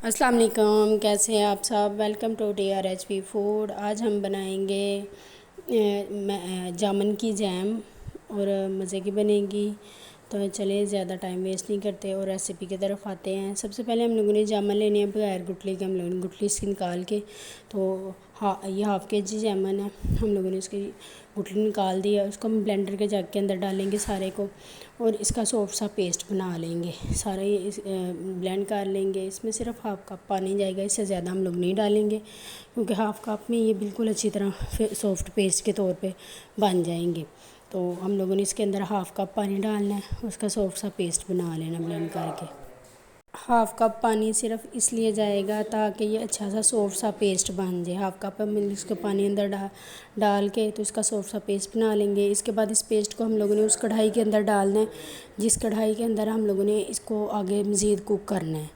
السلام علیکم، کیسے ہیں آپ سب؟ Welcome to TRHP food. آج ہم بنائیں گے جامن کی جیم اور مزے کی بنے گی۔ تو چلیں زیادہ ٹائم ویسٹ نہیں کرتے اور ریسیپی کی طرف آتے ہیں۔ سب سے پہلے ہم لوگوں نے جامن لینے ہیں بغیر گٹلی کے، ہم لوگوں نے گٹلی سے نکال کے، تو یہ ½ kg جامن ہے، ہم لوگوں نے اس کی گٹلی نکال دی ہے۔ اس کو ہم بلینڈر کے جگ کے اندر ڈالیں گے سارے کو، اور اس کا سافٹ سا پیسٹ بنا لیں گے۔ سارا یہ بلینڈ کر لیں گے۔ اس میں صرف ½ کپ پانی جائے گا، اس سے زیادہ ہم لوگ نہیں ڈالیں گے، کیونکہ ½ کپ میں یہ بالکل اچھی طرح سافٹ پیسٹ کے طور پہ بن جائیں گے۔ تو ہم لوگوں نے اس کے اندر ½ کپ پانی ڈالنا ہے، اس کا سافٹ سا پیسٹ بنا لینا بلینڈ کر کے۔ ½ کپ پانی صرف اس لیے جائے گا تاکہ یہ اچھا سا سافٹ سا پیسٹ بن جائے۔ ½ کپ ہم اس کے پانی اندر ڈال کے تو اس کا سافٹ سا پیسٹ بنا لیں گے۔ اس کے بعد اس پیسٹ کو ہم لوگوں نے اس کڑھائی کے اندر ڈالنا ہے، جس کڑھائی کے اندر ہم لوگوں نے اس کو آگے مزید کوک کرنا ہے۔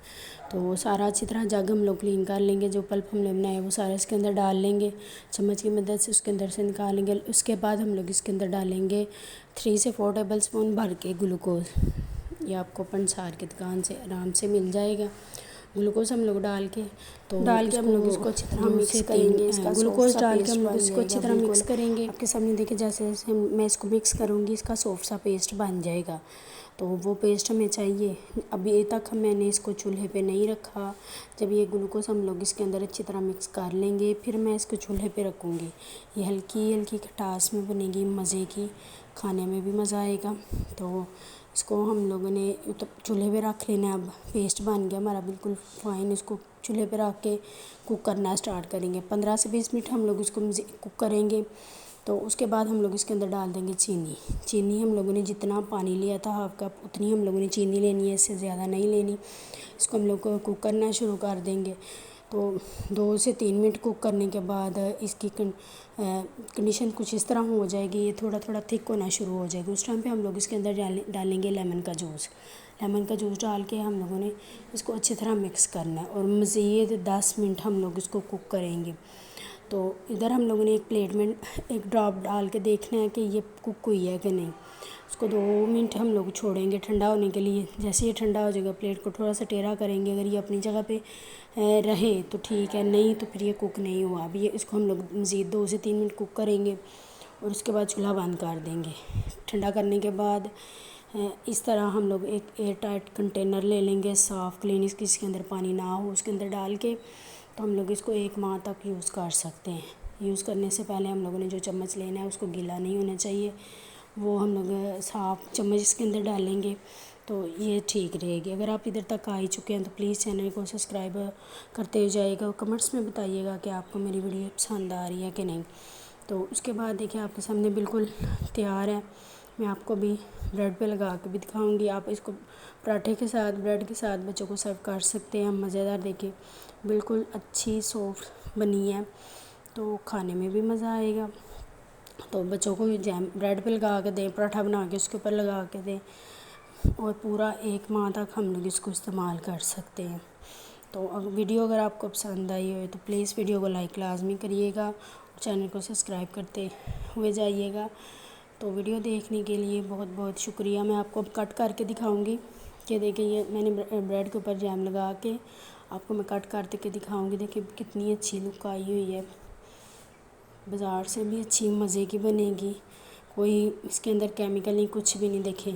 تو سارا اچھی طرح جگ ہم لوگ کلین کر لیں گے، جو پلپ ہم نے بنایا ہے وہ سارا اس کے اندر ڈال لیں گے، چمچ کی مدد سے اس کے اندر سے نکالیں گے۔ اس کے بعد ہم لوگ اس کے اندر ڈالیں گے 3 سے 4 ٹیبل اسپون بھر کے گلوکوز۔ یہ آپ کو پنسار کی دکان سے آرام سے مل جائے گا۔ گلوکوز ہم لوگ ڈال کے ہم لوگ اس کو اچھی طرح مکس کریں گے۔ گلوکوز ڈال کے ہم لوگ اس کو اچھی طرح مکس کریں گے۔ آپ کے سامنے دیکھیں جیسے جیسے میں اس کو مکس کروں گی اس کا سافٹ سا پیسٹ بن جائے گا۔ تو وہ پیسٹ ہمیں چاہیے۔ ابھی تک میں نے اس کو چولہے پہ نہیں رکھا۔ جب یہ گلوکوز ہم لوگ اس کے اندر اچھی طرح مکس کر لیں گے، پھر میں اس کو چولہے پہ رکھوں گی۔ یہ ہلکی ہلکی کھٹاس میں بنے گی، مزے کی، کھانے میں بھی مزہ آئے گا۔ تو اس کو ہم لوگوں نے چولہے پہ رکھ لینا ہے۔ اب پیسٹ بن گیا ہمارا بالکل فائن۔ اس کو چولہے پہ رکھ کے کوک کرنا سٹارٹ کریں گے۔ 15 سے 20 منٹ ہم لوگ اس کو کوک کریں گے۔ تو اس کے بعد ہم لوگ اس کے اندر ڈال دیں گے چینی ہم لوگوں نے جتنا پانی لیا تھا ½ کپ، اتنی ہم لوگوں نے چینی لینی ہے، اس سے زیادہ نہیں لینی۔ اس کو ہم لوگ کوک کرنا شروع کر دیں گے۔ تو 2 سے 3 منٹ کوک کرنے کے بعد اس کی کنڈیشن کچھ اس طرح ہو جائے گی، یہ تھوڑا تھوڑا تھک ہونا شروع ہو جائے گا۔ اس ٹائم پہ ہم لوگ اس کے اندر ڈالیں گے لیمن کا جوس۔ لیمن کا جوس ڈال کے ہم لوگوں نے اس کو اچھی طرح مکس کرنا ہے، اور مزید 10 منٹ ہم لوگ اس کو کوک کریں گے۔ تو ادھر ہم لوگوں نے ایک پلیٹ میں ایک ڈراپ ڈال کے دیکھنا ہے کہ یہ کوک ہوئی ہے کہ نہیں۔ اس کو 2 منٹ ہم لوگ چھوڑیں گے ٹھنڈا ہونے کے لیے۔ جیسے یہ ٹھنڈا ہو جائے گا پلیٹ کو تھوڑا سا ٹیڑھا کریں گے، اگر یہ اپنی جگہ پہ رہے تو ٹھیک ہے، نہیں تو پھر یہ کوک نہیں ہوا۔ اب یہ اس کو ہم لوگ مزید 2 سے 3 منٹ کوک کریں گے، اور اس کے بعد چولہا بند کر دیں گے۔ ٹھنڈا کرنے کے بعد اس طرح ہم لوگ ایک ایئر ٹائٹ کنٹینر لے لیں گے، صاف کلین، اس کے اندر پانی نہ ہو، اس کے اندر ڈال کے تو ہم لوگ اس کو 1 ماہ تک یوز کر سکتے ہیں۔ یوز کرنے سے پہلے ہم لوگوں نے جو چمچ لینا ہے اس کو گیلا نہیں ہونا چاہیے، وہ ہم لوگ صاف چمچ اس کے اندر ڈالیں گے تو یہ ٹھیک رہے گی۔ اگر آپ ادھر تک آ ہی چکے ہیں تو پلیز چینل کو سبسکرائب کرتے جائے گا، کمنٹس میں بتائیے گا کہ آپ کو میری ویڈیو پسند آ رہی ہے کہ نہیں۔ تو اس کے بعد دیکھیں آپ کے سامنے بالکل تیار ہے۔ میں آپ کو بھی بریڈ پہ لگا کے بھی دکھاؤں گی۔ آپ اس کو پراٹھے کے ساتھ، بریڈ کے ساتھ بچوں کو سرو کر سکتے ہیں، مزیدار۔ دیکھیں بالکل اچھی سافٹ بنی ہے، تو کھانے میں بھی مزہ آئے گا۔ تو بچوں کو جیم بریڈ پہ لگا کے دیں، پراٹھا بنا کے اس کے اوپر لگا کے دیں، اور پورا 1 ماہ تک ہم لوگ اس کو استعمال کر سکتے ہیں۔ تو ویڈیو اگر آپ کو پسند آئی ہو تو پلیز ویڈیو کو لائک لازمی کریے گا، اور چینل کو سبسکرائب کرتے ہوئے جائیے گا۔ تو ویڈیو دیکھنے کے لیے بہت بہت شکریہ۔ میں آپ کو کٹ کر کے دکھاؤں گی کہ دیکھیں یہ میں نے بریڈ کے اوپر جیم لگا کے آپ کو میں کٹ کر کے دکھاؤں گی۔ دیکھیں کتنی اچھی لک آئی ہوئی ہے، بازار سے بھی اچھی مزے کی بنے گی، کوئی اس کے اندر کیمیکل نہیں، کچھ بھی نہیں۔ دیکھیں